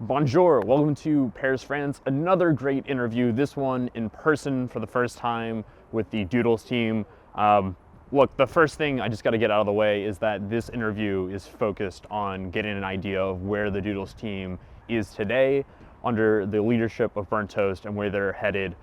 Bonjour, welcome to Paris, France. Another great interview, this one in person for the first time with the Doodles team. Look, the first thing I just got to get out of the way is that this interview is focused on getting an idea of where the Doodles team is today under the leadership of Burnt Toast and where they're headed.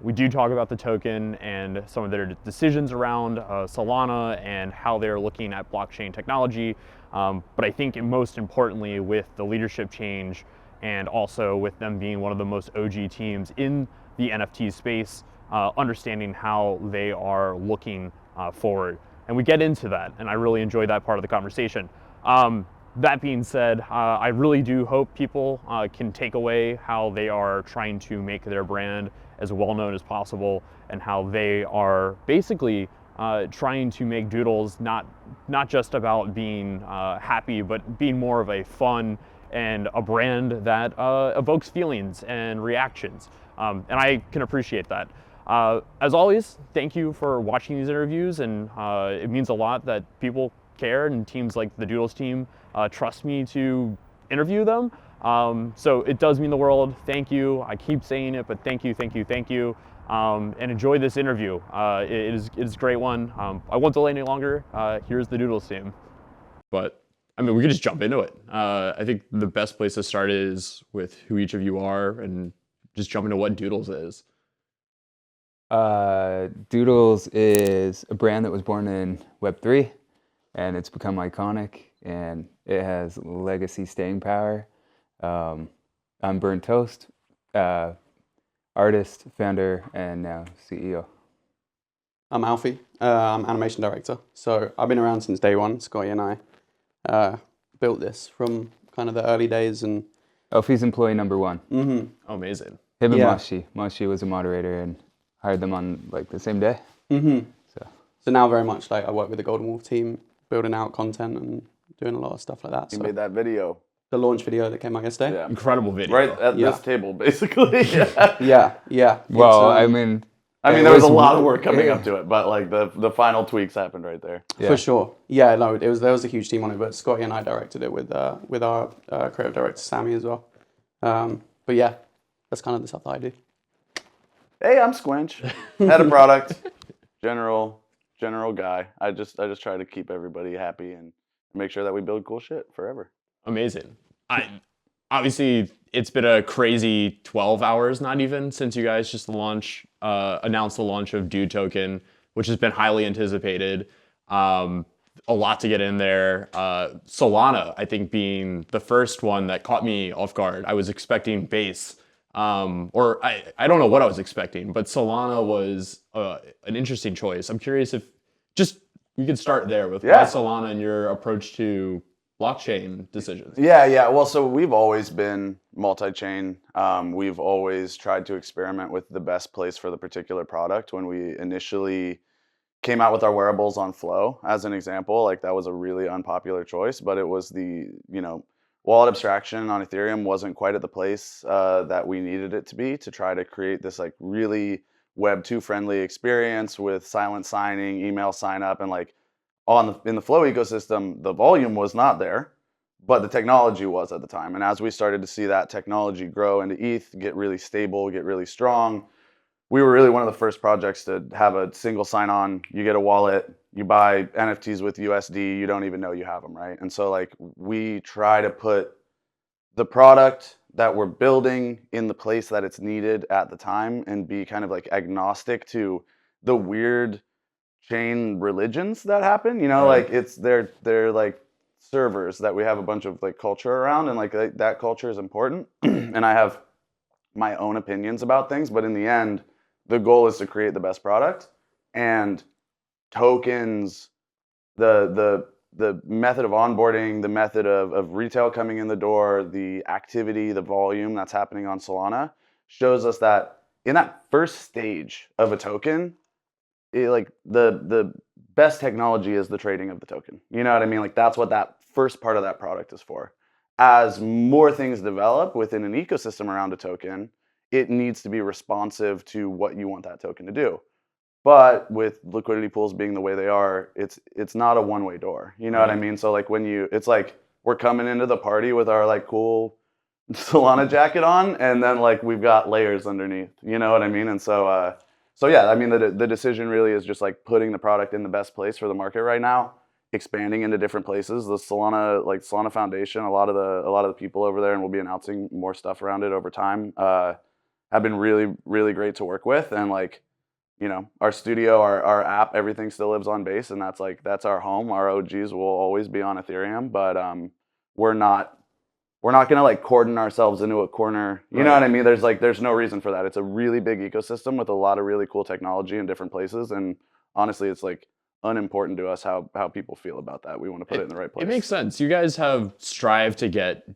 We do talk about the token and some of their decisions around Solana and how they're looking at blockchain technology. But I think most importantly, with the leadership change and also with them being one of the most OG teams in the NFT space, understanding how they are looking forward. And we get into that, and I really enjoyed that part of the conversation. That being said, I really do hope people can take away how they are trying to make their brand as well known as possible and how they are basically trying to make Doodles not just about being happy, but being more of a fun and a brand that evokes feelings and reactions. And I can appreciate that. As always, thank you for watching these interviews, and it means a lot that people care and teams like the Doodles team trust me to interview them. So it does mean the world. Thank you. I keep saying it, but thank you, thank you, thank you. And enjoy this interview. It is a great one. I won't delay any longer. Here's the Doodles team. But I mean, we could just jump into it. I think the best place to start is with who each of you are and just jump into what Doodles is. Doodles is a brand that was born in Web3, and it's become iconic, and it has legacy staying power. I'm Burnt Toast, artist, founder, and now CEO. I'm Alfie. I'm animation director. So I've been around since day one. Scotty and I built this from kind of the early days. And Alfie's employee number one. Oh, amazing. Him and Yeah. Mashi was a moderator and hired them on like the same day. So now very much like I work with the Golden Wolf team, building out content and doing a lot of stuff like that. You So made that video. the launch video that came out yesterday. Yeah. Incredible video. Right at Yeah. this table, basically. Yeah. Yeah. Well, It's, I mean, There was a lot of work coming yeah. up to it, but like the final tweaks happened right there. Yeah. For sure. Yeah, no, there was a huge team on it, but Scotty and I directed it with our creative director Sammy as well. But yeah, that's kind of the stuff that I do. Hey, I'm Squinch, head of product, general guy. I just try to keep everybody happy and make sure that we build cool shit forever. Amazing. Obviously, it's been a crazy 12 hours, not even, since you guys just announced the launch of Dude Token, which has been highly anticipated. A lot to get in there. Solana, I think, being the first one that caught me off guard. I was expecting base, or I don't know what I was expecting, but Solana was an interesting choice. I'm curious if just we could start there with why Solana and your approach to blockchain decisions. Yeah. Well, so we've always been multi-chain. We've always tried to experiment with the best place for the particular product. When we initially came out with our wearables on Flow, as an example, like that was a really unpopular choice, but it was the, wallet abstraction on Ethereum wasn't quite at the place that we needed it to be to try to create this like really Web 2 friendly experience with silent signing, email sign up, and like in the Flow ecosystem, the volume was not there, but the technology was at the time. And as we started to see that technology grow into ETH, get really stable, get really strong, we were really one of the first projects to have a single sign-on. You get a wallet, you buy NFTs with USD, you don't even know you have them, right? And so like we try to put the product that we're building in the place that it's needed at the time and be kind of like agnostic to the weird chain religions that happen, like they're like servers that we have a bunch of like culture around, and like that culture is important. And I have my own opinions about things, but in the end, the goal is to create the best product. And tokens, the method of onboarding, the method of retail coming in the door, the activity, the volume that's happening on Solana shows us that in that first stage of a token, like the best technology is the trading of the token. You know what I mean? Like that's what that first part of that product is for. As more things develop within an ecosystem around a token, it needs to be responsive to what you want that token to do. But with liquidity pools being the way they are, it's not a one-way door. You know what I mean? So like it's like we're coming into the party with our like cool Solana jacket on, and then like we've got layers underneath. You know what I mean? And so yeah, I mean the decision really is just like putting the product in the best place for the market right now, expanding into different places. The Solana Foundation, a lot of the people over there, and we'll be announcing more stuff around it over time. Have been really great to work with, and like, you know, our studio, our app, everything still lives on Base, and that's our home. Our OGs will always be on Ethereum, but we're not gonna like cordon ourselves into a corner. You know what I mean? There's no reason for that. It's a really big ecosystem with a lot of really cool technology in different places, and honestly, it's like unimportant to us how people feel about that. We want to put it in the right place. It makes sense. You guys have strived to get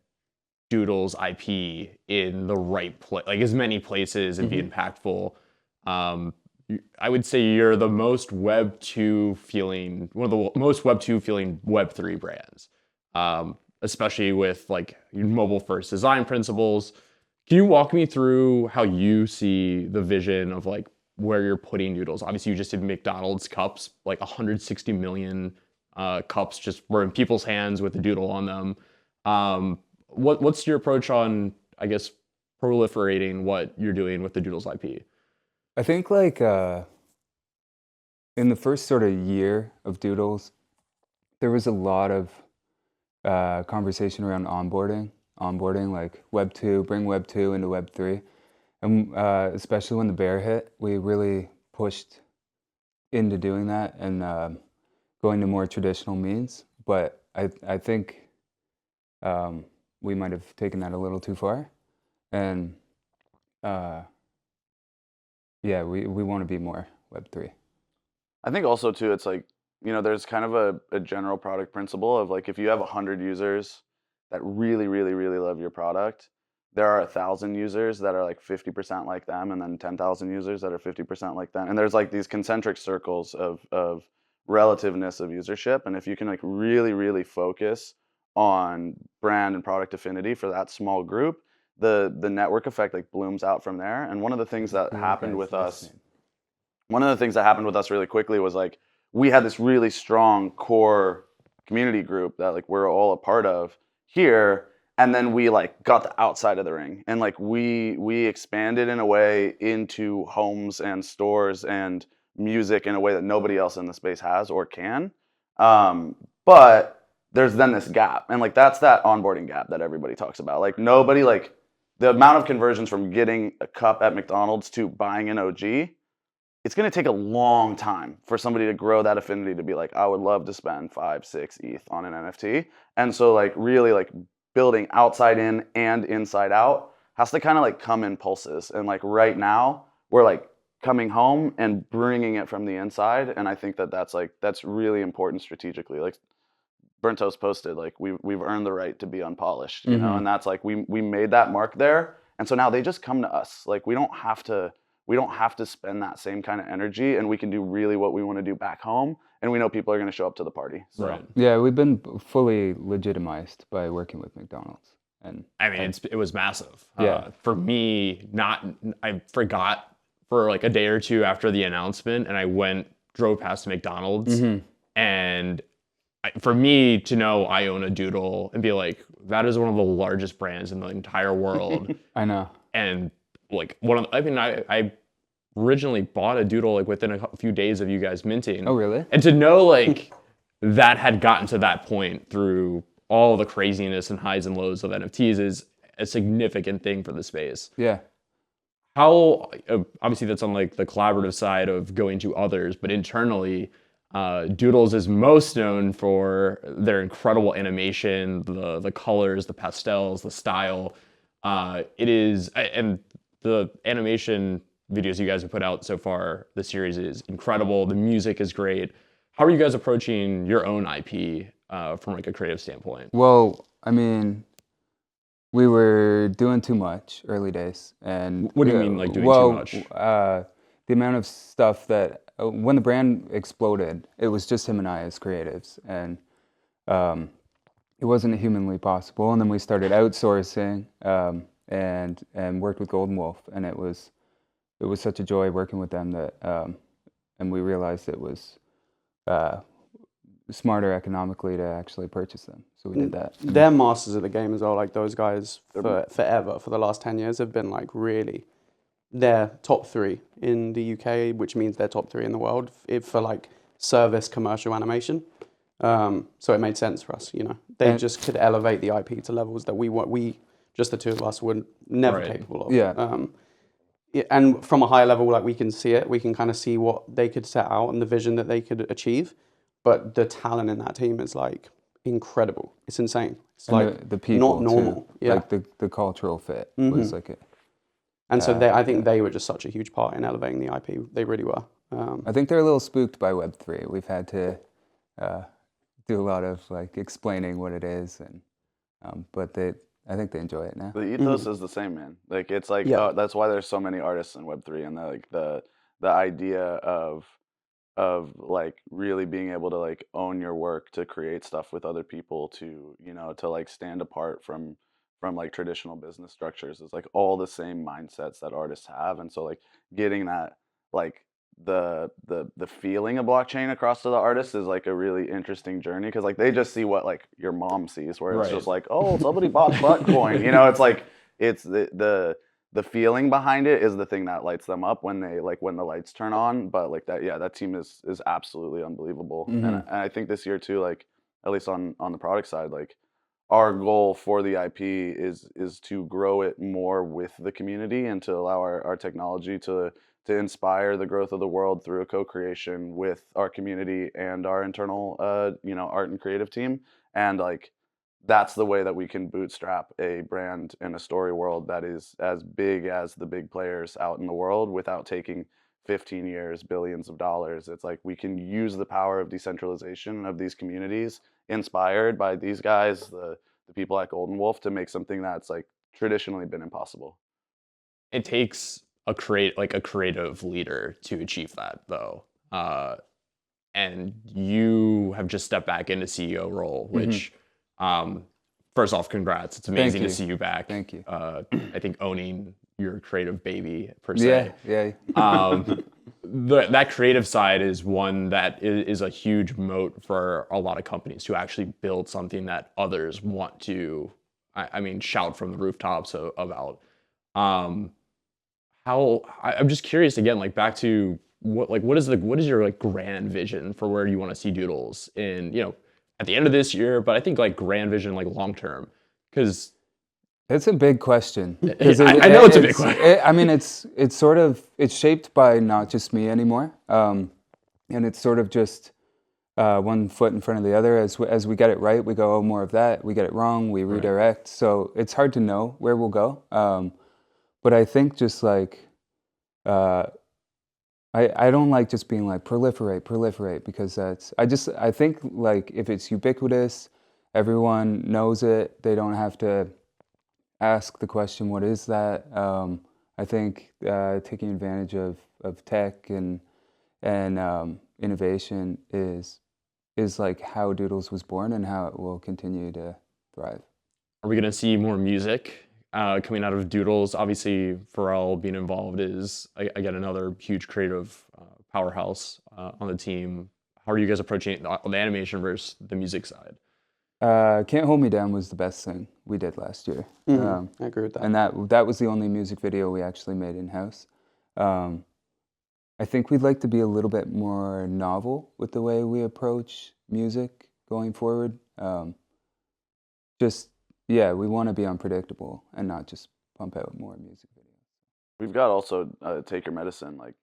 Doodles IP in the right place, like as many places, and be impactful. I would say you're the most Web 2 feeling, one of the most Web 2 feeling Web 3 brands, especially with like mobile first design principles. Can you walk me through how you see the vision of like where you're putting Doodles? Obviously, you just did McDonald's cups, like 160 million cups just were in people's hands with a doodle on them. What's your approach on, I guess, proliferating what you're doing with the Doodles IP? I think like in the first sort of year of Doodles, there was a lot of conversation around onboarding like Web 2, bring Web 2 into Web 3. And especially when the bear hit, we really pushed into doing that and going to more traditional means. But I think we might have taken that a little too far. And yeah, we want to be more Web 3. I think also too, it's like, you know, there's kind of a general product principle of like, if you have 100 users that really love your product, there are 1,000 users that are like 50% like them, and then 10,000 users that are 50% like them. And there's like these concentric circles of relativeness of usership. And if you can like really focus on brand and product affinity for that small group, the network effect like blooms out from there. And one of the things that happened with us really quickly was like, we had this really strong core community group that like we're all a part of here, and then we like got the outside of the ring, and like we expanded in a way into homes and stores and music in a way that nobody else in the space has or can. But there's then this gap, and like that's that onboarding gap that everybody talks about. Like nobody, like the amount of conversions from getting a cup at McDonald's to buying an OG, it's going to take a long time for somebody to grow that affinity to be like, I would love to spend 5-6 ETH on an NFT. And so like really like building outside in and inside out has to kind of like come in pulses. And like right now we're like coming home and bringing it from the inside. And I think that's really important strategically. Like Brentos posted, like we've earned the right to be unpolished, you know, and that's like we made that mark there. And so now they just come to us. Like we don't have to spend that same kind of energy, and we can do really what we want to do back home, and we know people are going to show up to the party. So. Right. Yeah, we've been fully legitimized by working with McDonald's. And I mean, it was massive. Yeah. For me, I forgot for like a day or two after the announcement, and I drove past McDonald's, and for me to know I own a Doodle and be like, that is one of the largest brands in the entire world. I know. And like I originally bought a Doodle like within a few days of you guys minting. Oh, really? And to know like that had gotten to that point through all the craziness and highs and lows of NFTs is a significant thing for the space. Yeah. How, obviously that's on like the collaborative side of going to others, but internally, Doodles is most known for their incredible animation, the colors, the pastels, the style. And the animation videos you guys have put out so far, the series is incredible. The music is great. How are you guys approaching your own IP from like a creative standpoint? Well, I mean, we were doing too much early days, and what do you mean, like doing too much? The amount of stuff that when the brand exploded, it was just him and I as creatives, and it wasn't humanly possible. And then we started outsourcing and worked with Golden Wolf, and it was such a joy working with them that and we realized it was smarter economically to actually purchase them. So we did that. They're masters of the game as well. Like those guys forever, for the last 10 years, have been like really, they're top 3 in the UK, which means they're top 3 in the world for like service commercial animation. So it made sense for us, you know. They just could elevate the IP to levels that we just the two of us were never capable of. Yeah. And from a high level, like we can see it, we can kind of see what they could set out and the vision that they could achieve. But the talent in that team is like incredible. It's insane. It's And like the people not normal. too. Yeah. Like the cultural fit was like it. And so I think they were just such a huge part in elevating the IP. They really were. I think they're a little spooked by Web3. We've had to do a lot of like explaining what it is, and but I think they enjoy it now. The ethos is the same, man. Like it's like that's why there's so many artists in Web3, and the idea of like really being able to like own your work, to create stuff with other people, to to like stand apart from like traditional business structures is like all the same mindsets that artists have. And so like getting that like the feeling of blockchain across to the artists is like a really interesting journey, because like they just see what like your mom sees, where it's just like, oh, somebody bought Buttcoin. It's like it's the feeling behind it is the thing that lights them up when the lights turn on. But like that team is absolutely unbelievable. And I think this year too, like at least on the product side, like our goal for the IP is to grow it more with the community, and to allow our technology to inspire the growth of the world through a co-creation with our community and our internal art and creative team. And like that's the way that we can bootstrap a brand in a story world that is as big as the big players out in the world without taking 15 years, billions of dollars. It's like we can use the power of decentralization of these communities inspired by these guys, the people at Golden Wolf, to make something that's like traditionally been impossible. It takes a creative leader to achieve that, though. And you have just stepped back into CEO role, which first off, congrats. It's amazing to see you back. Thank you. I think owning your creative baby per se. Yeah. That creative side is one that is a huge moat for a lot of companies to actually build something that others want to, shout from the rooftops about. I'm just curious again, like back to what is your like grand vision for where you want to see Doodles in, at the end of this year, but I think like grand vision, like long term, because it's a big question. I know it's a big question. It's shaped by not just me anymore, and it's sort of just one foot in front of the other. As we get it right, we go, oh, more of that. We get it wrong, we redirect. So it's hard to know where we'll go. But I think just like I don't like just being like proliferate, because I think like if it's ubiquitous, everyone knows it. They don't have to ask the question, what is that? I think taking advantage of tech and innovation is like how Doodles was born and how it will continue to thrive. Are we going to see more music coming out of Doodles? Obviously, Pharrell being involved is, again, another huge creative powerhouse on the team. How are you guys approaching the animation versus the music side? Can't Hold Me Down was the best thing we did last year. I agree with that. And that was the only music video we actually made in-house. I think we'd like to be a little bit more novel with the way we approach music going forward. We want to be unpredictable and not just pump out more music videos. We've got also Take Your Medicine, like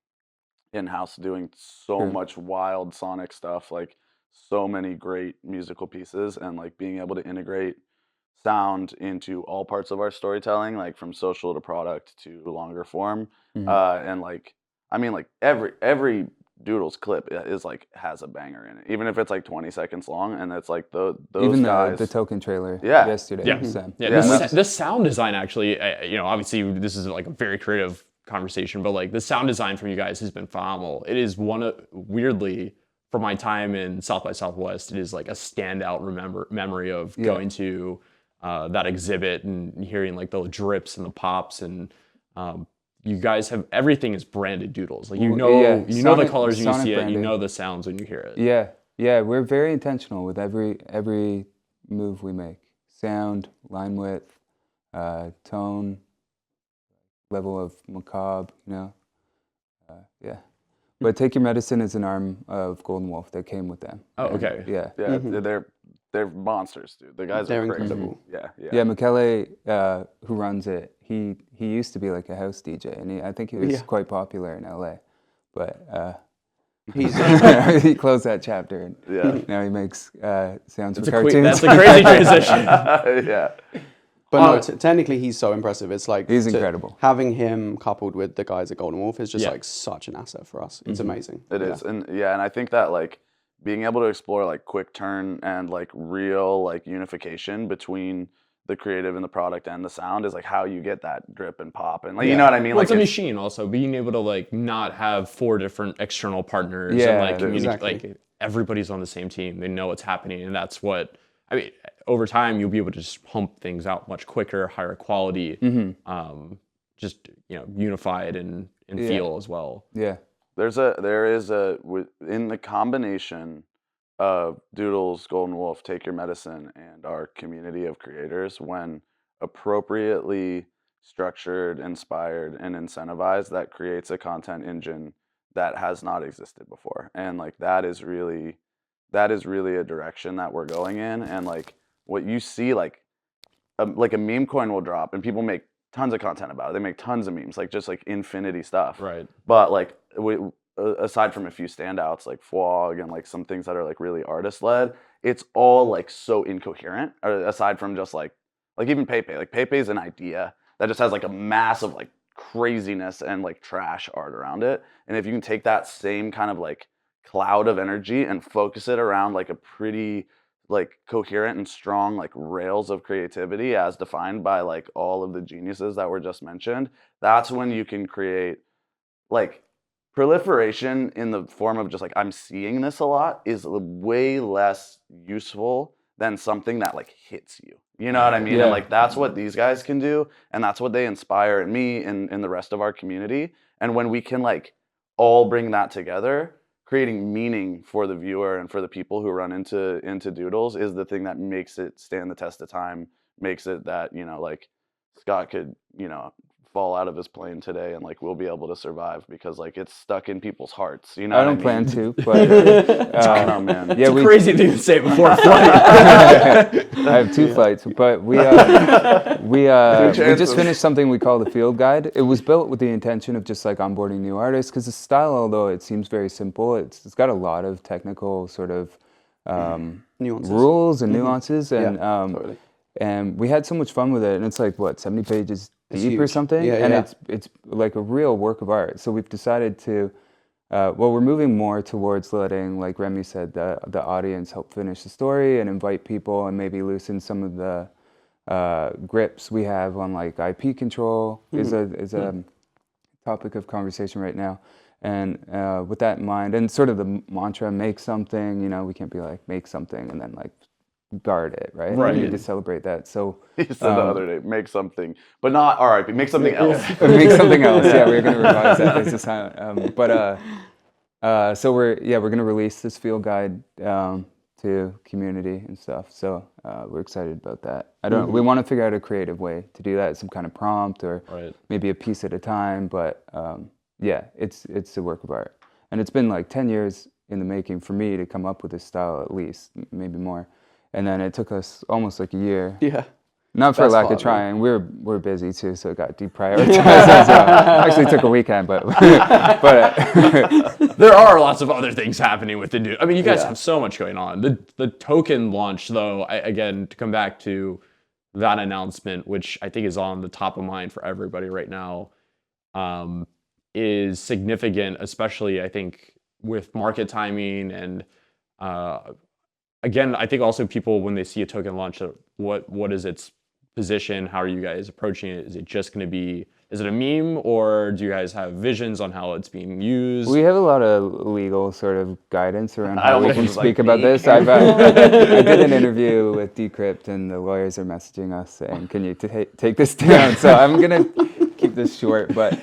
in-house, doing so much wild sonic stuff, like so many great musical pieces, and like being able to integrate sound into all parts of our storytelling, like from social to product to longer form. And like, every Doodles clip is like has a banger in it, even if it's like 20 seconds long, and it's like those even guys. The token trailer yesterday. The sound design actually, obviously this is like a very creative conversation, but like the sound design from you guys has been phenomenal. It is weirdly, from my time in South by Southwest, it is like a standout memory of going to that exhibit and hearing like the drips and the pops, and you guys have everything is branded Doodles. Like the colors when you see it, you know the sounds when you hear it. Yeah, Yeah, we're very intentional with every move we make. Sound, line width, tone, level of macabre, yeah. But Take Your Medicine is an arm of Golden Wolf that came with them. Oh, And, okay. yeah. Yeah, they're monsters, dude. The guys They're are crazy. incredible. Yeah. Yeah, Michele, who runs it, he used to be like a house DJ, and I think he was quite popular in LA. But He's he closed that chapter, and Yeah. now he makes sounds for cartoons. That's a crazy transition. Yeah. But no, technically he's so impressive. It's like He's incredible. Having him coupled with the guys at Golden Wolf is just Yeah. like such an asset for us. It's amazing. It is. And I think that like being able to explore like quick turn and like real like unification between the creative and the product and the sound is like how you get that drip and pop and like you know what I mean. Well, Like it's a machine also, being able to like not have 4 different external partners and Yeah, like communicate, exactly. like everybody's on the same team. They know what's happening, and that's what I mean. Over time, you'll be able to just pump things out much quicker, higher quality, just unified and feel as well. Yeah. there is in the combination of Doodles, Golden Wolf, Take Your Medicine, and our community of creators, when appropriately structured, inspired, and incentivized, that creates a content engine that has not existed before. And like that is really a direction that we're going in. And like what you see, like a meme coin will drop and people make tons of content about it. They make tons of memes, like just like infinity stuff. Right. But like aside from a few standouts like Fwog and like some things that are like really artist led, it's all like so incoherent. Or aside from just like even Pepe. Like Pepe is an idea that just has like a massive like craziness and like trash art around it. And if you can take that same kind of like cloud of energy and focus it around like a pretty like coherent and strong like rails of creativity as defined by like all of the geniuses that were just mentioned, that's when you can create like proliferation in the form of just like I'm seeing this a lot is way less useful than something that like hits you. You know what I mean? Yeah. And like that's what these guys can do, and that's what they inspire in me and the rest of our community. And when we can like all bring that together, creating meaning for the viewer and for the people who run into Doodles is the thing that makes it stand the test of time, makes it that, like Scott could, fall out of his plane today and like we'll be able to survive because like it's stuck in people's hearts. You know I what don't mean? plan to, but I know, man. yeah, we Crazy thing to say before a flight. I have 2 flights, but we just finished something we call the Field Guide. It was built with the intention of just like onboarding new artists, because the style, although it seems very simple, it's got a lot of technical sort of Nuances. rules and nuances, and Totally. and we had so much fun with it. And it's like what, 70 pages It's deep or huge. something, Yeah, and yeah. it's like a real work of art. So we've decided to. We're moving more towards letting, like Remy said, the audience help finish the story and invite people and maybe loosen some of the grips we have on like IP control is a topic of conversation right now. And with that in mind, and sort of the mantra, make something, we can't be like, make something and then like guard it, right? Right. We need to celebrate that. So He said the other day, make something, but not RIP, make something else. make something else. Yeah, we're gonna revise that. It's just silent. So we're gonna release this field guide to community and stuff. So we're excited about that. We want to figure out a creative way to do that, some kind of prompt or maybe a piece at a time. But it's a work of art, and it's been like 10 years in the making for me to come up with this style, at least, maybe more. And then it took us almost like a year. Yeah. Not for That's lack hard, of trying. We're busy too, so it got deprioritized as well. Actually took a weekend, but There are lots of other things happening with the dude. I mean, you guys Yeah. have so much going on. The token launch, though, again, to come back to that announcement, which I think is on the top of mind for everybody right now, is significant, especially I think with market timing and again, I think also people when they see a token launch, what is its position? How are you guys approaching it? Is it just going to be? Is it a meme, or do you guys have visions on how it's being used? we have a lot of legal sort of guidance around I how we almost can was like, speak about me? this. I did an interview with Decrypt, and the lawyers are messaging us saying, "Can you take this down?" So I'm gonna keep this short, but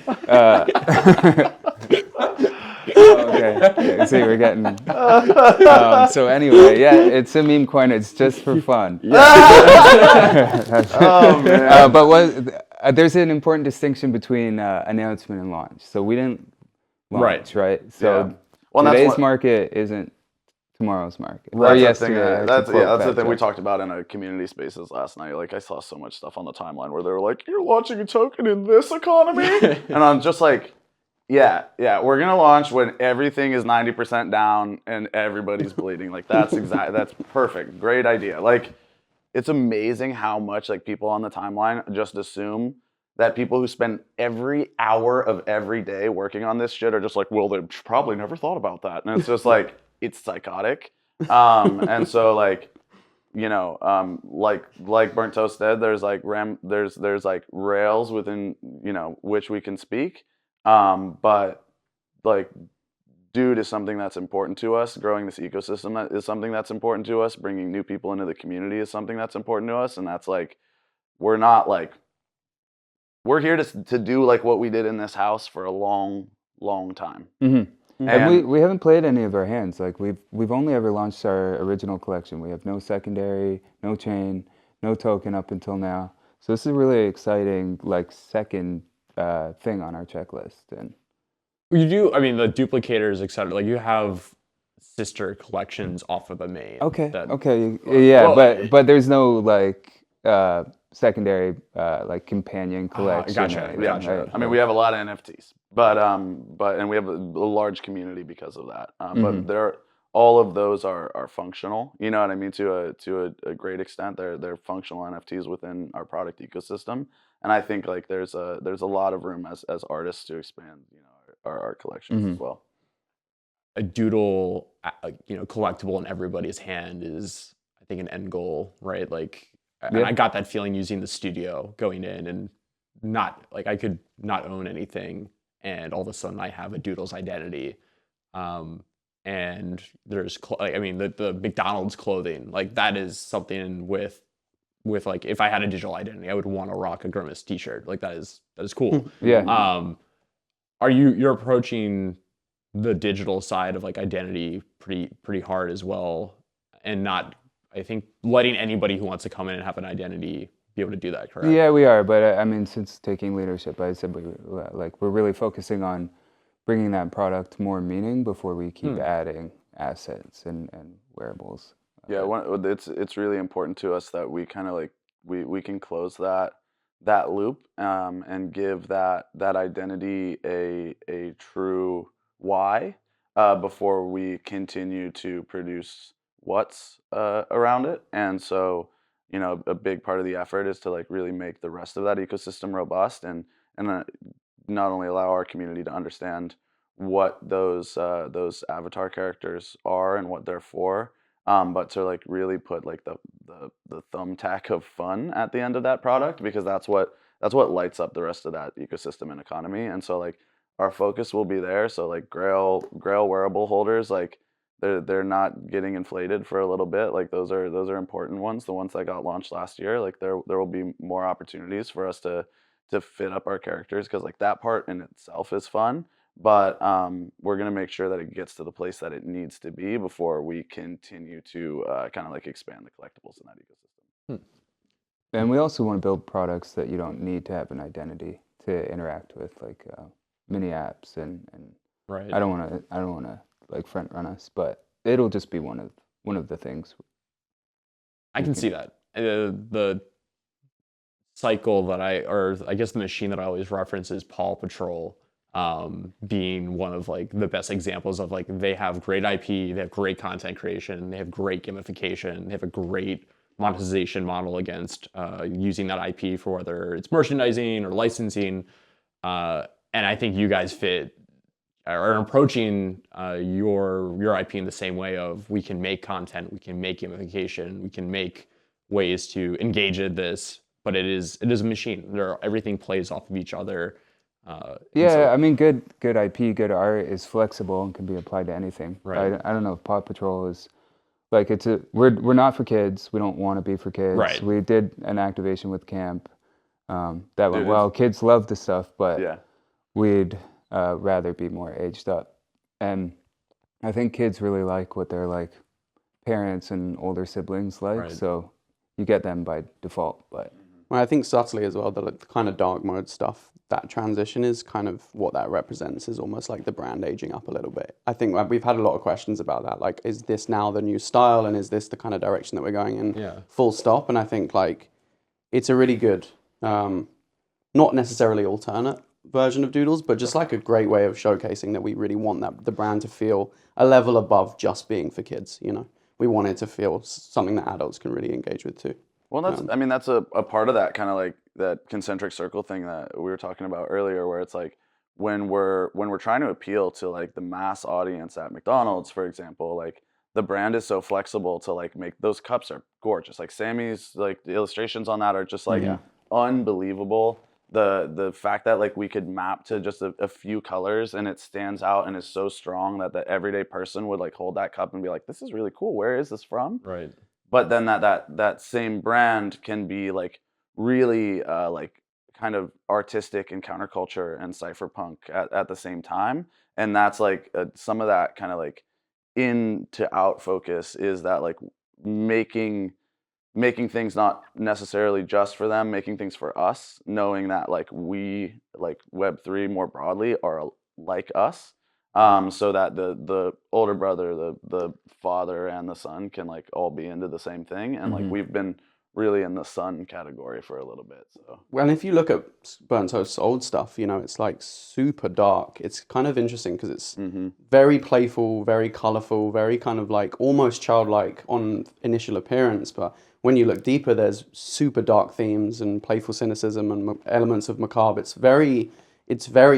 Okay. See, we're getting. So anyway, yeah, it's a meme coin. It's just for fun. Oh man. But there's an important distinction between announcement and launch. So we didn't launch, right? So Yeah. Well, that's today's what- market isn't tomorrow's market. That's Or the yesterday. thing. to That's quote the Fat thing we Joe. talked about in a community spaces last night. Like I saw so much stuff on the timeline where they were like, "You're launching a token in this economy," and I'm just like, "Yeah, we're gonna launch when everything is 90% down and everybody's bleeding." Like that's perfect, great idea. Like it's amazing how much like people on the timeline just assume that people who spend every hour of every day working on this shit are just like, well, they probably never thought about that, and it's just like it's psychotic. And so like, you know, like Burnt Toast said, there's like there's like rails within, you know, which we can speak. But like Dude is something that's important to us. Growing this ecosystem that is something that's important to us. Bringing new people into the community is something that's important to us. And that's like, we're not like, we're here to do like what we did in this house for a long, long time. Mm-hmm. And And we haven't played any of our hands. Like we've only ever launched our original collection. We have no secondary, no chain, no token up until now. So this is a really exciting like second thing on our checklist. And You do, I mean, the duplicators, etc. Like you have sister collections off of the main. okay, that- okay, yeah, well, but there's no like secondary like companion collection. gotcha, or anything, gotcha. right? I mean, we have a lot of NFTs, but and we have a large community because of that. But all of those are functional. You know what I mean? To a great extent, they're functional NFTs within our product ecosystem. And I think like there's a lot of room as artists to expand, you know, our collections as well. A doodle, you know, collectible in everybody's hand is, I think, an end goal, right? Like, and I got that feeling using the studio going in and not like I could not own anything, and all of a sudden I have a Doodles identity. And there's, like, I mean, the McDonald's clothing, like that is something with like if I had a digital identity, I would want to rock a Grimace T-shirt. Like that is cool. Yeah. Are you're approaching the digital side of like identity pretty hard as well, and not, I think, letting anybody who wants to come in and have an identity be able to do that, correct? Yeah, we are. But I mean, since taking leadership, I said we're really focusing on bringing that product more meaning before we keep adding assets and wearables. Yeah, it's really important to us that we kind of like we can close that loop and give that identity a true why before we continue to produce what's around it. And so, you know, a big part of the effort is to like really make the rest of that ecosystem robust and not only allow our community to understand what those avatar characters are and what they're for, but to like really put like the thumbtack of fun at the end of that product, because that's what lights up the rest of that ecosystem and economy. And so like our focus will be there. So like Grail wearable holders, like they're not getting inflated for a little bit. Like those are important ones. The ones that got launched last year, like there will be more opportunities for us to fit up our characters, because like that part in itself is fun. But we're gonna make sure that it gets to the place that it needs to be before we continue to kind of like expand the collectibles in that ecosystem. And we also want to build products that you don't need to have an identity to interact with, like mini apps and Right. I don't want to like front run us, but it'll just be one of the things. I can see that. The cycle that I guess the machine that I always reference is Paw Patrol, being one of like the best examples of like they have great IP, they have great content creation, they have great gamification, they have a great monetization model against using that IP for whether it's merchandising or licensing. And I think you guys are approaching your IP in the same way of we can make content, we can make gamification, we can make ways to engage in this, but it is a machine. Everything plays off of each other. I mean, good IP, good art is flexible and can be applied to anything. Right. I don't know if Paw Patrol is like we're not for kids. We don't want to be for kids. Right. We did an activation with camp that went well. Kids love the stuff, but Yeah. we'd rather be more aged up. And I think kids really like what their like parents and older siblings like, Right. so you get them by default. But Well, I think subtly as well, the kind of dark mode stuff, that transition is kind of what that represents, is almost like the brand aging up a little bit. I think like, we've had a lot of questions about that. Like, is this now the new style, and is this the kind of direction that we're going in? Yeah. Full stop. And I think like it's a really good, not necessarily alternate version of Doodles, but just like a great way of showcasing that we really want that the brand to feel a level above just being for kids. You know, we want it to feel something that adults can really engage with too. Well, that's I mean that's a part of that kind of like that concentric circle thing that we were talking about earlier, where it's like when we're trying to appeal to like the mass audience at McDonald's, for example, like the brand is so flexible to like make those cups are gorgeous. Like Sammy's like the illustrations on that are just like unbelievable. The fact that like we could map to just a few colors and it stands out and is so strong that the everyday person would like hold that cup and be like, this is really cool. Where is this from? Right. But then that same brand can be like really like kind of artistic and counterculture and cypherpunk at the same time, and that's like some of that kind of like in to out focus is that like making things not necessarily just for them, making things for us, knowing that like we like Web3 more broadly are like us, so that the older brother, the father, and the son can like all be into the same thing, and like we've been really in the son category for a little bit. So Well, and if you look at Burnt Toast's old stuff, you know, it's like super dark. It's kind of interesting because it's very playful, very colorful, very kind of like almost childlike on initial appearance. But when you look deeper, there's super dark themes and playful cynicism and elements of macabre. It's very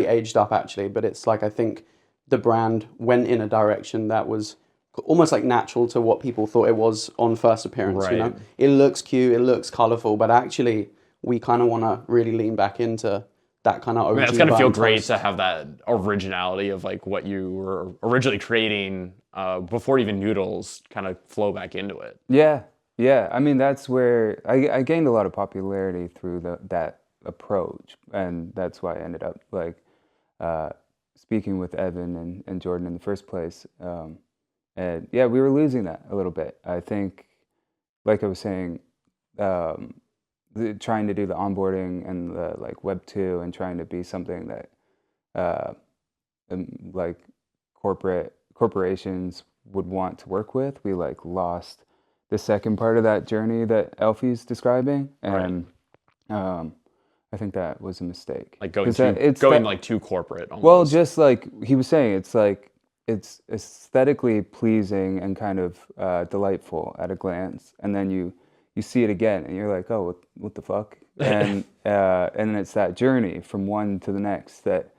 aged up actually, but it's like I think the brand went in a direction that was almost like natural to what people thought it was on first appearance. You know, Right. it looks cute, it looks colorful, but actually we kind of want to really lean back into that kind of OG. I mean, it's gonna feel Burnt great Toast. to have that originality of like what you were originally creating before even Noodles kind of flow back into it. yeah, yeah. I mean, that's where I gained a lot of popularity through that approach, and that's why I ended up like speaking with Evan and Jordan in the first place. And yeah, we were losing that a little bit. I think, like I was saying, trying to do the onboarding and the like Web2 and trying to be something that like corporations would want to work with, we like lost the second part of that journey that Elfie's describing, and I think that was a mistake. Like going 'Cause too, it's going that- like too corporate. Almost. well, just like he was saying, it's like it's aesthetically pleasing and kind of delightful at a glance, and then you see it again, and you're like, oh, what the fuck? And and it's that journey from one to the next that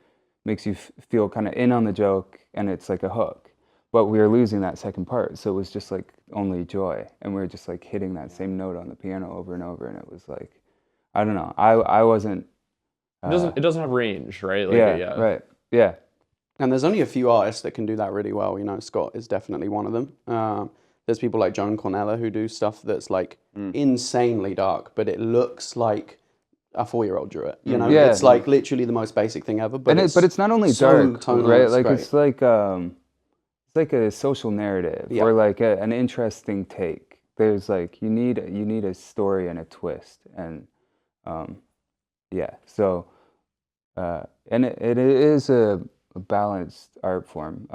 makes you feel kind of in on the joke, and it's like a hook. But we were losing that second part, so it was just like only joy, and we were just like hitting that same note on the piano over and over, and it was like, I don't know, I wasn't. It doesn't have range, right? Like, Yeah, right. Yeah. And there's only a few artists that can do that really well. You know, Scott is definitely one of them. There's people like Joan Cornella who do stuff that's like insanely dark, but it looks like a 4-year-old drew it. You know, Yeah. it's like literally the most basic thing ever. But But it's not only so dark, tonal, right? it's Like great. it's like a social narrative Yeah. or like an interesting take. There's like you need a story and a twist, and yeah. So and it is a balanced art form.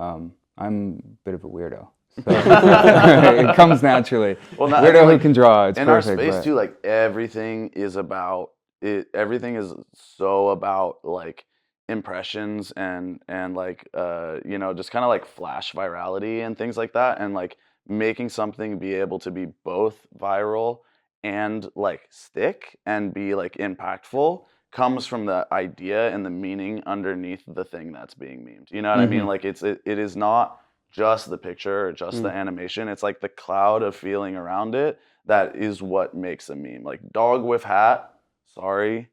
I'm a bit of a weirdo, so it comes naturally. Well, Weirdo who can draw. It's in perfect. our space but- too, like everything is about it. Everything is so about like impressions and like you know, just kind of like flash virality and things like that, and like making something be able to be both viral and like stick and be like impactful comes from the idea and the meaning underneath the thing that's being memed. You know what I mean? Like it is not just the picture or just the animation. It's like the cloud of feeling around it that is what makes a meme. Like dog with hat, sorry,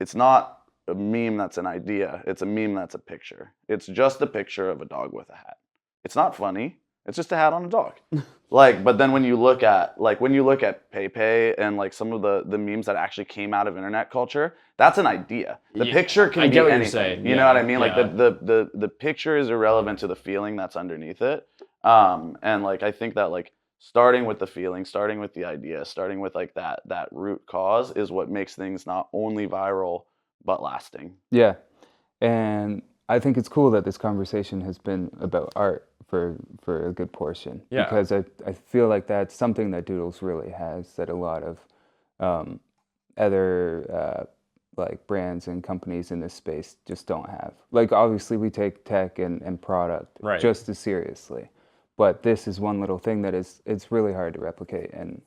it's not a meme that's an idea. It's a meme that's a picture. It's just a picture of a dog with a hat. It's not funny. It's just a hat on a dog. Like, but then when you look at PayPay and like some of the memes that actually came out of internet culture, that's an idea. The Yeah, picture can I be get what you're anything. saying. You know Yeah, what I mean? Like yeah. the picture is irrelevant to the feeling that's underneath it. And like I think that like starting with the feeling, starting with the idea, starting with like that root cause is what makes things not only viral but lasting. Yeah, and I think it's cool that this conversation has been about art for a good portion, Yeah. because I feel like that's something that Doodles really has that a lot of other like brands and companies in this space just don't have. Like obviously we take tech and product Right. just as seriously, but this is one little thing that it's really hard to replicate. And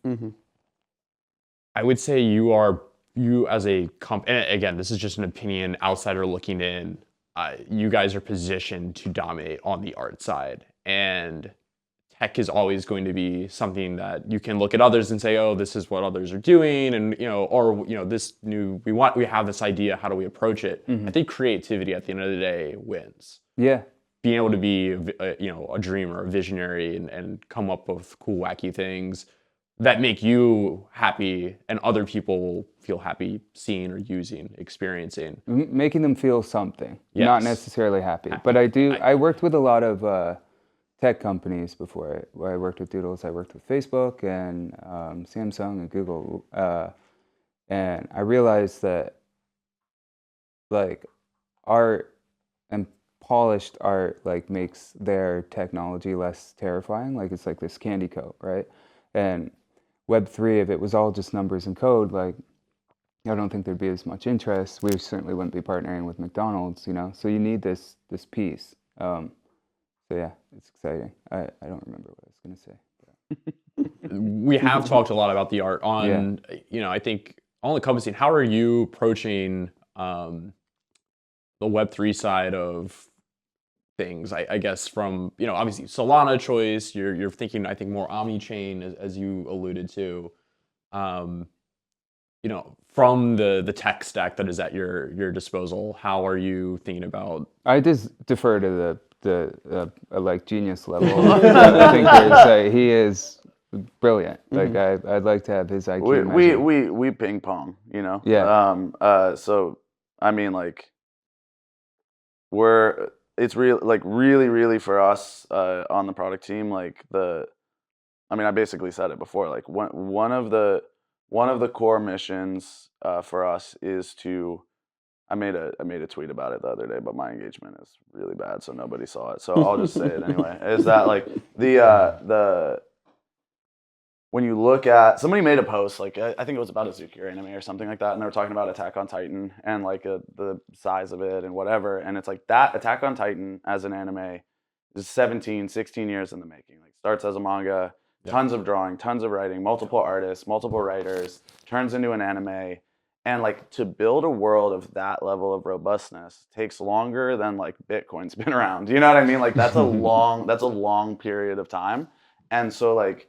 I would say you as a company, again, this is just an opinion, outsider looking in, you guys are positioned to dominate on the art side. And tech is always going to be something that you can look at others and say, oh, this is what others are doing. And, or, we have this idea, how do we approach it? I think creativity at the end of the day wins. yeah, Being able to be, a dreamer, a visionary, and come up with cool, wacky things that make you happy and other people feel happy seeing or using, experiencing. making them feel something, Yes. not necessarily happy. But I worked with a lot of tech companies before. I worked with Doodles. I worked with Facebook and Samsung and Google, and I realized that like art and polished art like makes their technology less terrifying. Like it's like this candy coat, right? And Web3, if it was all just numbers and code, like I don't think there'd be as much interest. We certainly wouldn't be partnering with McDonald's, you know. So you need this piece. So yeah, it's exciting. I don't remember what I was gonna say. We have talked a lot about the art on, I think on the company scene. How are you approaching the Web3 side of things? I guess from, obviously Solana choice, you're thinking, I think, more omni-chain as you alluded to. From the tech stack that is at your disposal, how are you thinking about? I just defer to the like genius level thinkers. He is brilliant. Like I'd like to have his IQ measured. We ping pong, Yeah. So I mean, like, it's really for us on the product team, like I basically said it before, like one of the core missions for us is to, I made a tweet about it the other day, but my engagement is really bad, so nobody saw it. So I'll just say it anyway. Is that like the when you look at, somebody made a post, like I think it was about a Zukir anime or something like that, and they were talking about Attack on Titan and like the size of it and whatever, and it's like that Attack on Titan as an anime is 17, 16 years in the making. Like starts as a manga, tons of drawing, tons of writing, multiple artists, multiple writers, turns into an anime. And like to build a world of that level of robustness takes longer than like Bitcoin's been around. You know what I mean? Like that's a long period of time. And so like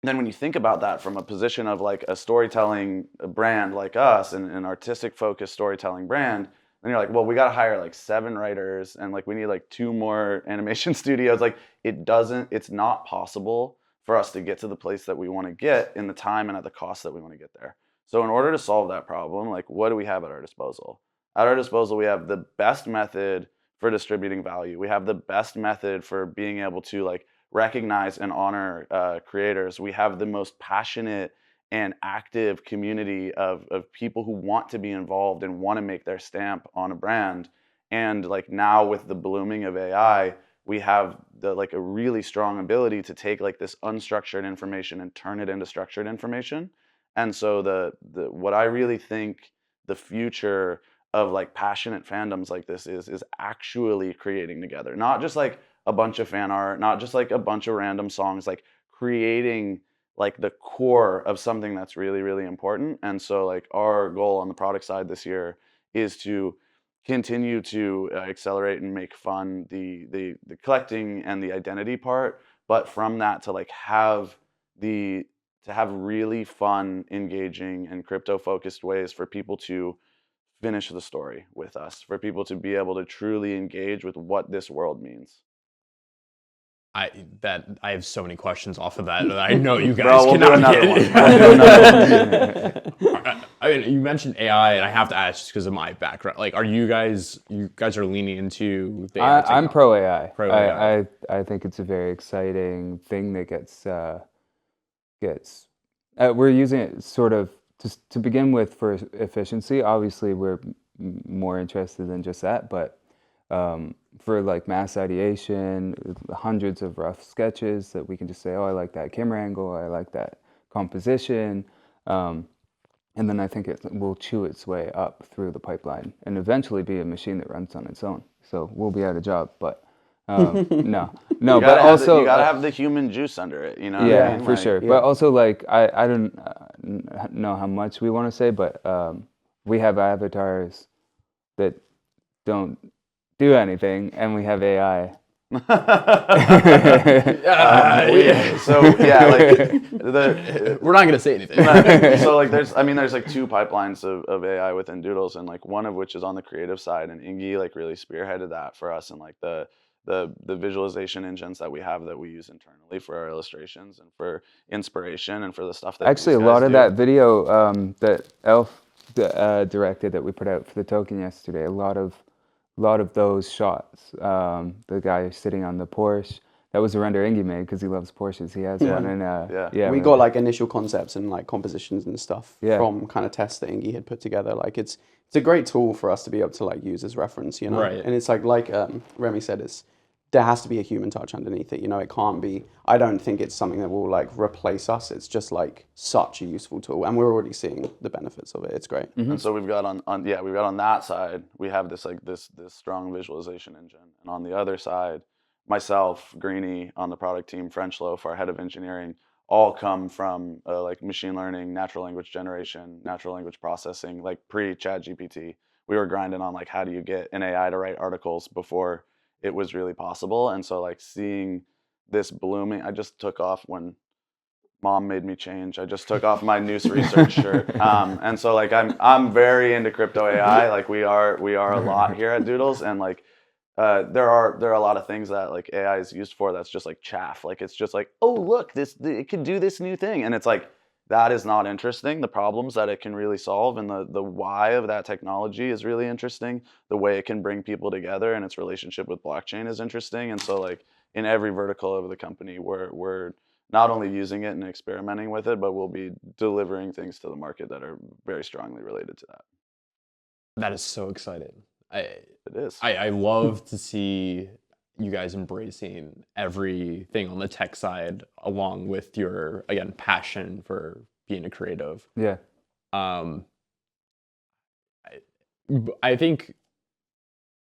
then when you think about that from a position of like a storytelling brand like us and an artistic focused storytelling brand, then you're like, well, we got to hire like 7 writers and like we need like 2 more animation studios. Like it's not possible for us to get to the place that we want to get in the time and at the cost that we want to get there. So in order to solve that problem, like what do we have at our disposal? At our disposal, we have the best method for distributing value. We have the best method for being able to like recognize and honor creators. We have the most passionate and active community of people who want to be involved and want to make their stamp on a brand. And like now with the blooming of AI, we have like a really strong ability to take like this unstructured information and turn it into structured information. And so the what I really think the future of like passionate fandoms like this is actually creating together, not just like a bunch of fan art, not just like a bunch of random songs, like creating like the core of something that's really, really important. And so like our goal on the product side this year is to continue to accelerate and make fun the collecting and the identity part, but from that to like have really fun, engaging, and crypto focused ways for people to finish the story with us, for people to be able to truly engage with what this world means. I have so many questions off of that. I know you guys Bro, we'll do cannot another get. one. We'll do another one. I mean, you mentioned AI, and I have to ask just because of my background. Like, are you guys are leaning into the AI I'm pro AI. Pro AI. I think it's a very exciting thing that gets. We're using it sort of to begin with for efficiency. Obviously, we're more interested than just that, but for like mass ideation, hundreds of rough sketches that we can just say, oh, I like that camera angle, I like that composition. And then I think it will chew its way up through the pipeline and eventually be a machine that runs on its own. So we'll be out of job, but no, but also you gotta have the human juice under it, you know? what I yeah, mean? for Like, sure. But also like I don't know how much we want to say, but we have avatars that don't do anything, and we have AI. So yeah, like We're not gonna say anything. so like there's like two pipelines of AI within Doodles, and like one of which is on the creative side, and Ingi like really spearheaded that for us, and like the visualization engines that we have that we use internally for our illustrations and for inspiration and for the stuff that Actually, a these lot guys of do. that video that Elf directed that we put out for the token yesterday, a lot of those shots. The guy sitting on the Porsche, that was a render Ingi made because he loves Porsches. He has one, and Yeah. We got like initial concepts and like compositions and stuff Yeah. from kind of tests that Ingi had put together. Like it's a great tool for us to be able to like use as reference, you know. Right. And it's like Remy said, there has to be a human touch underneath it. You know, it can't be. I don't think it's something that will like replace us. It's just like such a useful tool, and we're already seeing the benefits of it. It's great. And so we've got on that side, we have this strong visualization engine, and on the other side, myself, Greeny on the product team, French Loaf, our head of engineering, all come from like machine learning, natural language generation, natural language processing, like pre-ChatGPT. We were grinding on like how do you get an AI to write articles before it was really possible, and so like seeing this blooming, I just took off when Mom made me change. I just took off my Noose Research shirt, and so like I'm very into crypto AI. Like we are a lot here at Doodles, and like there are a lot of things that like AI is used for that's just like chaff. Like it's just like, oh look, it can do this new thing, and it's like that is not interesting. The problems that it can really solve and the why of that technology is really interesting. The way it can bring people together and its relationship with blockchain is interesting, and so like in every vertical of the company, we're not only using it and experimenting with it, but we'll be delivering things to the market that are very strongly related to that. That is so exciting. It is. I love to see you guys embracing everything on the tech side, along with your again passion for being a creative. Yeah. I think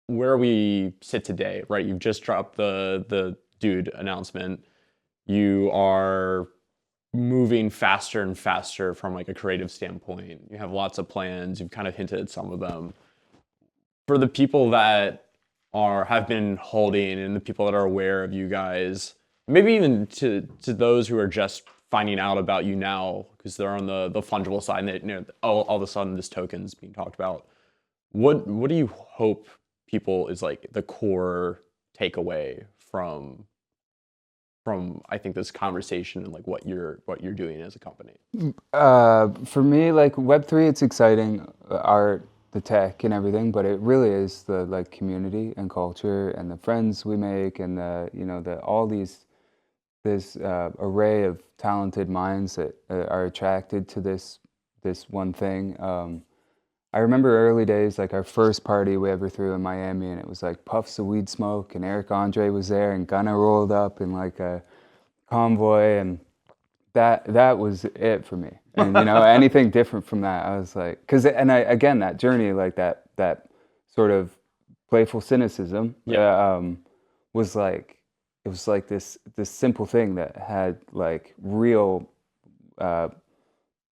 where we sit today, right? You've just dropped the dude announcement. You are moving faster and faster from like a creative standpoint. You have lots of plans. You've kind of hinted at some of them. For the people that have been holding and the people that are aware of you guys, maybe even to those who are just finding out about you now because they're on the fungible side and they, you know, all of a sudden this token's being talked about. What do you hope people is like the core takeaway from I think this conversation and like what you're doing as a company? For me, like Web3, it's exciting, art, the tech and everything, but it really is the like community and culture and the friends we make and all this array of talented minds that are attracted to this one thing. I remember early days, like our first party we ever threw in Miami, and it was like puffs of weed smoke, and Eric Andre was there, and Gunna rolled up in like a convoy, and that was it for me. And anything different from that, I was like, again, that journey, like that sort of playful cynicism, was like, it was like this simple thing that had like real, I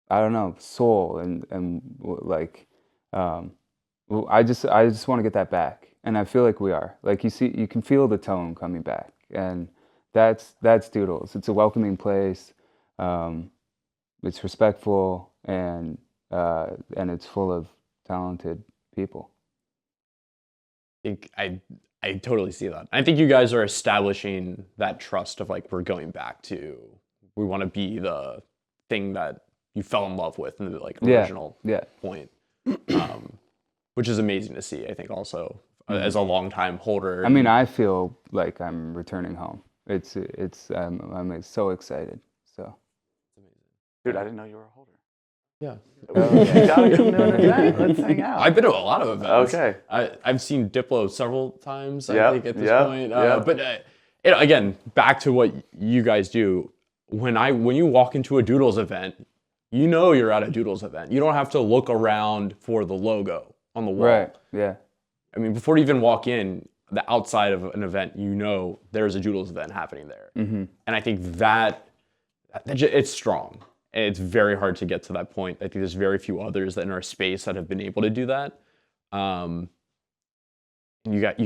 don't know, soul and like, I just want to get that back, and I feel like we are. Like you can feel the tone coming back, and that's Doodles. It's a welcoming place. It's respectful, and it's full of talented people. I think I totally see that. I think you guys are establishing that trust of like, we're going back to, we want to be the thing that you fell in love with in the like original point, which is amazing to see. I think also as a longtime holder. I mean, I feel like I'm returning home. I'm so excited. So, Dude, I didn't know you were a holder. Yeah. You gotta come to an event. Let's hang out. I've been to a lot of events. Okay. I've seen Diplo several times, I Yep, think, at this yep, point. yep. But you know, again, back to what you guys do. When you walk into a Doodles event, you know you're at a Doodles event. You don't have to look around for the logo on the wall. right, yeah. I mean, before you even walk in, the outside of an event, you know there's a Doodles event happening there. Mm-hmm. And I think that it's strong. And it's very hard to get to that point. I think there's very few others that in our space that have been able to do that. You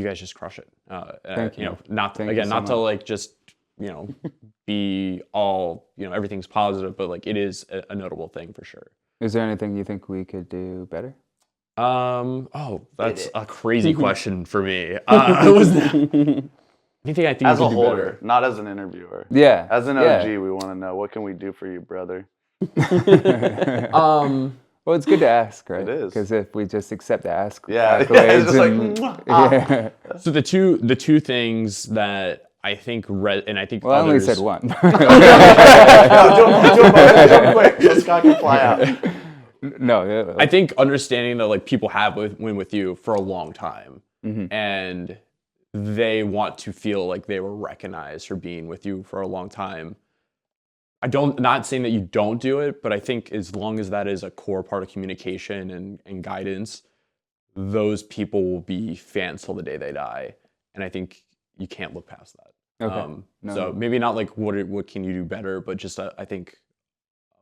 guys just crush it. Thank you. You know, not Thank you so not to much. like just, you know, be all, you know, everything's positive, but like it is a notable thing for sure. Is there anything you think we could do better? Oh, that's a crazy question for me. Anything I think As we a could do holder, better? not as an interviewer. Yeah. As an yeah. OG, we want to know, what can we do for you, brother? Well, it's good to ask, right? It is. Because if we just accept the ask, Yeah, it's accolades just like, and, "Mwah, yeah. So the two things that I think and I think Well, I only others, said one. No, do them both quick, so Scott can fly out. No. I think understanding that like people have been with you for a long time, Mm-hmm. and they want to feel like they were recognized for being with you for a long time. Not saying that you don't do it, but I think as long as that is a core part of communication and guidance, those people will be fans till the day they die. And I think you can't look past that. Okay. No. So maybe not like what can you do better, but just I think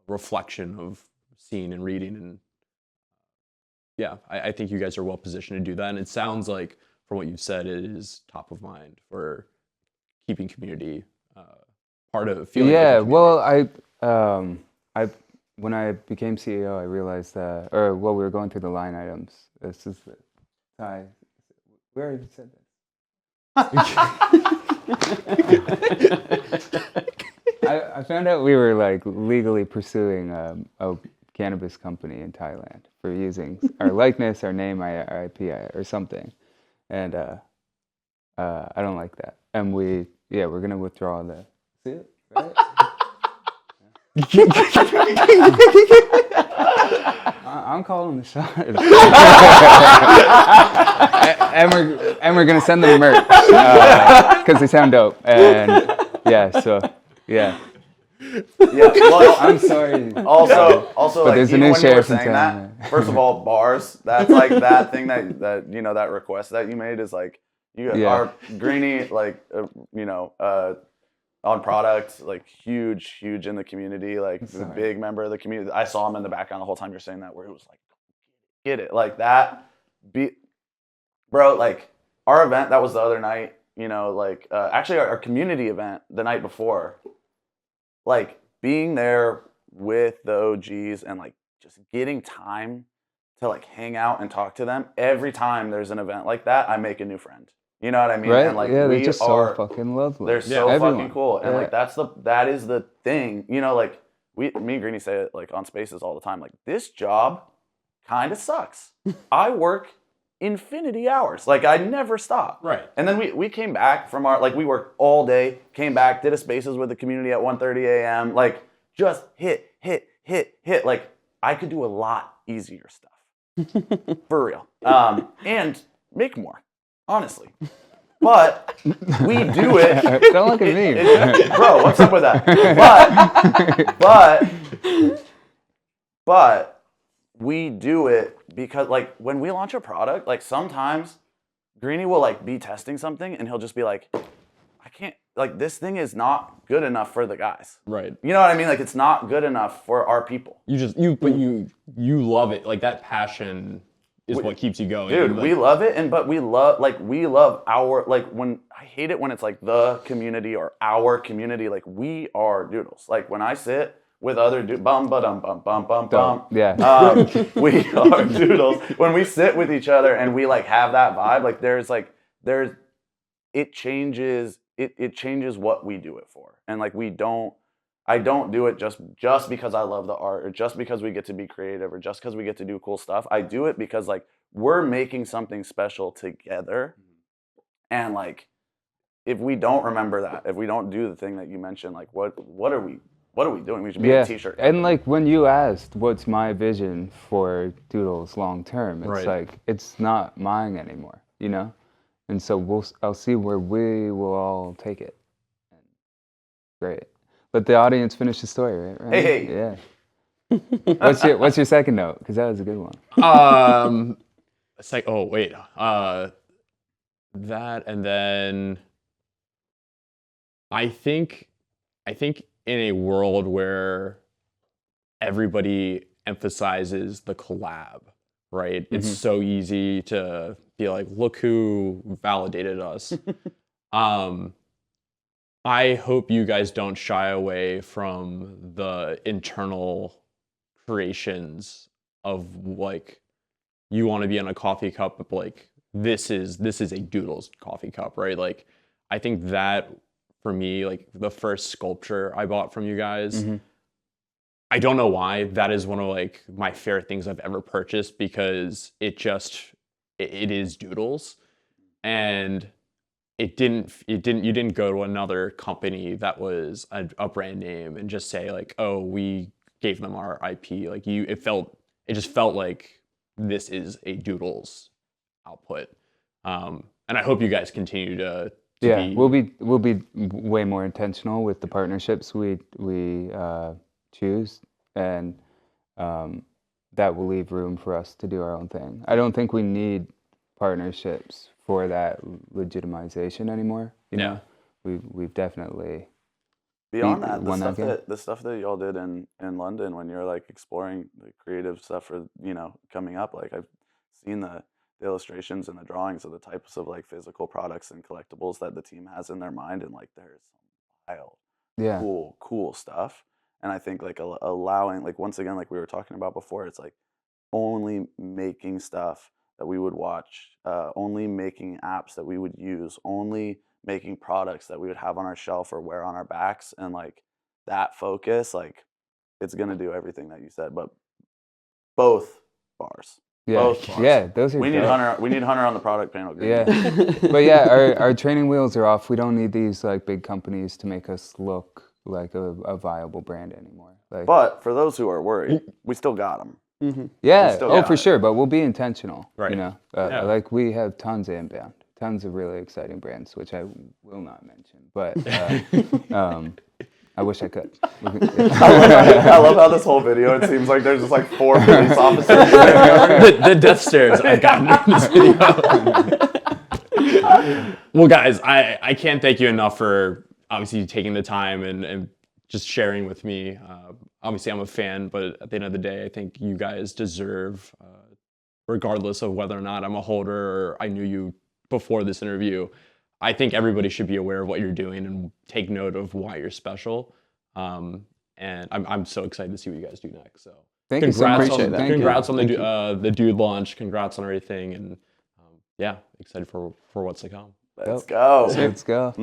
a reflection of seeing and reading. And yeah, I think you guys are well positioned to do that. And it sounds like from what you've said, it is top of mind for keeping community part of feeling. Yeah. Like Well, I when I became CEO, I realized that, or while we were going through the line items, this is the Ty. We already said this. I found out we were like legally pursuing a cannabis company in Thailand for using our likeness, our name, our IP, or something, and I don't like that. And we're gonna withdraw the. See it, right? I'm calling the shots. and we're gonna send them merch because they sound dope. And yeah. Well, I'm sorry. Also, But like, there's a even new when you were sheriff in saying town. that, first of all, bars. That's like that thing that you know, that request that you made is like, you Yeah. are Greeny, like on product, like huge in the community, like a Sorry. big member of the community. I saw him in the background the whole time you're saying that, where it was like, get it, like that. Bro, like our event that was the other night, you know, like actually our community event the night before, like being there with the OGs and like just getting time to like hang out and talk to them. Every time there's an event like that, I make a new friend. You know what I mean? Right? And like yeah, they're we just are, so fucking lovely. they're so Everyone. fucking cool. And Yeah. like that is the thing. You know, like me and Greeny say it like on Spaces all the time. Like, this job kind of sucks. I work infinity hours. Like, I never stop. Right. And then we came back from we worked all day, came back, did a Spaces with the community at 1:30 a.m. Like, just hit. Like, I could do a lot easier stuff. For real. And make more, honestly. But we do it. Don't look at me. Bro, what's up with that? But we do it because, like, when we launch a product, like, sometimes Greeny will like be testing something and he'll just be like, I can't, like, this thing is not good enough for the guys. Right. You know what I mean? Like, it's not good enough for our people. But you love it. Like, that passion is what keeps you going. Dude, Like, we love it, but we love our, like, when I hate it when it's like the community or our community. Like, we are Doodles. Like, when I sit with other bum bum. Yeah. We are Doodles. When we sit with each other and we like have that vibe, like there's it changes what we do it for. And like I don't do it just because I love the art, or just because we get to be creative, or just because we get to do cool stuff. I do it because like we're making something special together. And like if we don't remember that, if we don't do the thing that you mentioned, like what are we doing? We should be a t-shirt company. And like when you asked what's my vision for Doodles long term, it's like it's not mine anymore, you know? And so I'll see where we will all take it. Great. Let the audience finish the story, right? Hey. Yeah. What's your second note? Because that was a good one. That, and then I think in a world where everybody emphasizes the collab, right? It's so easy to be like, look who validated us. I hope you guys don't shy away from the internal creations of like, you want to be in a coffee cup, but like this is a Doodles coffee cup, right? Like, I think that for me, like the first sculpture I bought from you guys, I don't know why, that is one of like my favorite things I've ever purchased, because it is Doodles, and you didn't go to another company that was a brand name and just say like, oh, we gave them our IP. Like it just felt like this is a Doodles output. And I hope you guys continue to be. We'll be way more intentional with the partnerships we choose, and that will leave room for us to do our own thing. I don't think we need partnerships for that legitimization anymore. You know, we've definitely beyond that, the stuff that y'all did in London when you're like exploring the creative stuff for, you know, coming up. Like I've seen the illustrations and the drawings of the types of like physical products and collectibles that the team has in their mind, and like there's some wild, cool stuff. And I think like allowing, like once again, like we were talking about before, it's like only making stuff that we would watch, only making apps that we would use, only making products that we would have on our shelf or wear on our backs, and like that focus, like it's gonna do everything that you said. But both bars. Both bars. Yeah, those are. We need Hunter. We need Hunter on the product panel. Yeah, but yeah, our training wheels are off. We don't need these like big companies to make us look like a viable brand anymore. Like, but for those who are worried, we still got them. Yeah, for sure. But we'll be intentional. Right. You know, like we have tons of inbound, tons of really exciting brands, which I will not mention. But I wish I could. I love how this whole video, it seems like there's just like 4 police officers. the death stares I've gotten in this video. Well, guys, I can't thank you enough for obviously taking the time and just sharing with me. Obviously, I'm a fan, but at the end of the day, I think you guys deserve, regardless of whether or not I'm a holder or I knew you before this interview, I think everybody should be aware of what you're doing and take note of why you're special. And I'm so excited to see what you guys do next. So thank you so much. Congrats on the Dude launch. Congrats on everything. And yeah, excited for what's to come. Let's go. Let's go.